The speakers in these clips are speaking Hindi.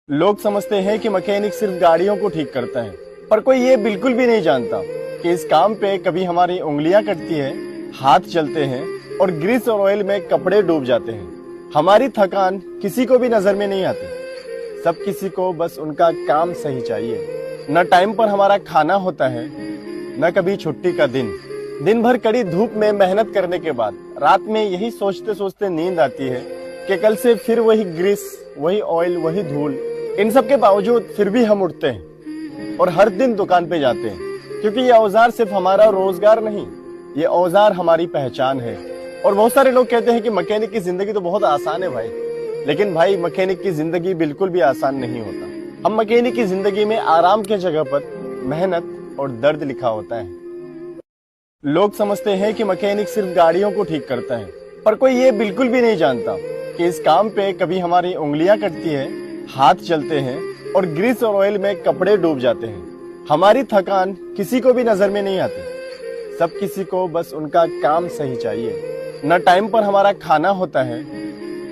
लोग समझते हैं कि मैकेनिक सिर्फ गाड़ियों को ठीक करता है, पर कोई ये बिल्कुल भी नहीं जानता कि इस काम पे कभी हमारी उंगलियां कटती है, हाथ चलते हैं और ग्रीस और ऑयल में कपड़े डूब जाते हैं। हमारी थकान किसी को भी नजर में नहीं आती। सब किसी को बस उनका काम सही चाहिए। न टाइम पर हमारा खाना होता है, न कभी छुट्टी का दिन भर कड़ी धूप में मेहनत करने के बाद रात में यही सोचते सोचते नींद आती है कि कल से फिर वही ग्रीस, वही ऑयल, वही धूल। इन सब के बावजूद फिर भी हम उठते हैं और हर दिन दुकान पे जाते हैं, क्योंकि ये औजार सिर्फ हमारा रोजगार नहीं, ये औजार हमारी पहचान है। और बहुत सारे लोग कहते हैं कि मैकेनिक की जिंदगी तो बहुत आसान है भाई, लेकिन भाई मैकेनिक की जिंदगी बिल्कुल भी आसान नहीं होता। हम मैकेनिक की जिंदगी में आराम के जगह पर मेहनत और दर्द लिखा होता है। लोग समझते हैं कि मैकेनिक सिर्फ गाड़ियों को ठीक करता है, पर कोई ये बिल्कुल भी नहीं जानता कि इस काम पे कभी हमारी उंगलियां कटती है, हाथ चलते हैं और ग्रीस और ऑयल में कपड़े डूब जाते हैं। हमारी थकान किसी को भी नजर में नहीं आती। सब किसी को बस उनका काम सही चाहिए। न टाइम पर हमारा खाना होता है,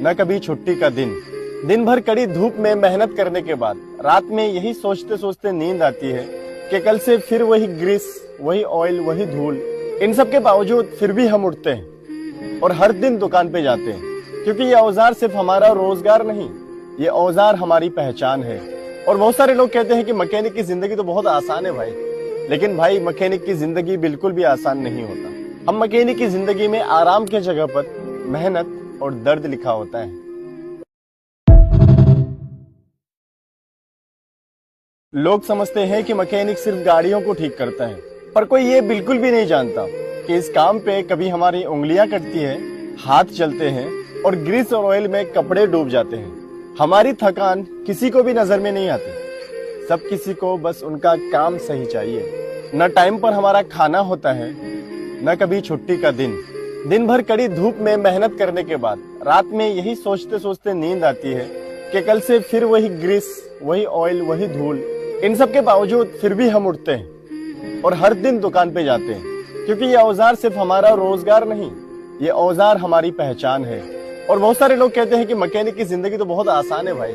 न कभी छुट्टी का दिन भर कड़ी धूप में मेहनत करने के बाद रात में यही सोचते सोचते नींद आती है कि कल से फिर वही ग्रीस, वही ऑयल, वही धूल। इन सब के बावजूद फिर भी हम उठते हैं और हर दिन दुकान पे जाते हैं, क्योंकि ये औजार सिर्फ हमारा रोजगार नहीं, ये औजार हमारी पहचान है। और बहुत सारे लोग कहते हैं कि मैकेनिक की जिंदगी तो बहुत आसान है भाई, लेकिन भाई मैकेनिक की जिंदगी बिल्कुल भी आसान नहीं होता। हम मैकेनिक की जिंदगी में आराम के जगह पर मेहनत और दर्द लिखा होता है। लोग समझते हैं कि मैकेनिक सिर्फ गाड़ियों को ठीक करता है, पर कोई ये बिल्कुल भी नहीं जानता कि इस काम पे कभी हमारी उंगलियां कटती है, हाथ चलते हैं और ग्रीस और ऑयल में कपड़े डूब जाते हैं। हमारी थकान किसी को भी नजर में नहीं आती। सब किसी को बस उनका काम सही चाहिए। न टाइम पर हमारा खाना होता है, न कभी छुट्टी का दिन भर कड़ी धूप में मेहनत करने के बाद रात में यही सोचते सोचते नींद आती है कि कल से फिर वही ग्रीस, वही ऑयल, वही धूल। इन सब के बावजूद फिर भी हम उठते हैं और हर दिन दुकान पे जाते हैं, क्योंकि ये औजार सिर्फ हमारा रोजगार नहीं, ये औजार हमारी पहचान है। और बहुत सारे लोग कहते हैं कि मैकेनिक की जिंदगी तो बहुत आसान है भाई,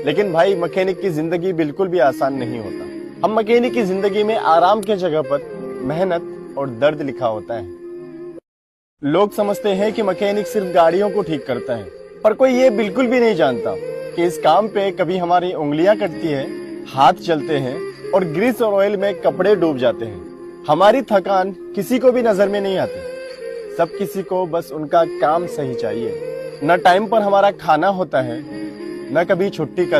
लेकिन भाई मैकेनिक की जिंदगी बिल्कुल भी आसान नहीं होता। हम मैकेनिक की जिंदगी में आराम के जगह पर मेहनत और दर्द लिखा होता है। लोग समझते हैं कि मैकेनिक सिर्फ गाड़ियों को ठीक करता है, पर कोई ये बिल्कुल भी नहीं जानता कि इस काम पे कभी हमारी उंगलियां कटती है, हाथ चलते हैं और ग्रीस और ऑयल में कपड़े डूब जाते हैं। हमारी थकान किसी को भी नजर में नहीं आती। सब किसी को बस उनका काम सही चाहिए। न टाइम पर हमारा खाना होता है, न कभी छुट्टी का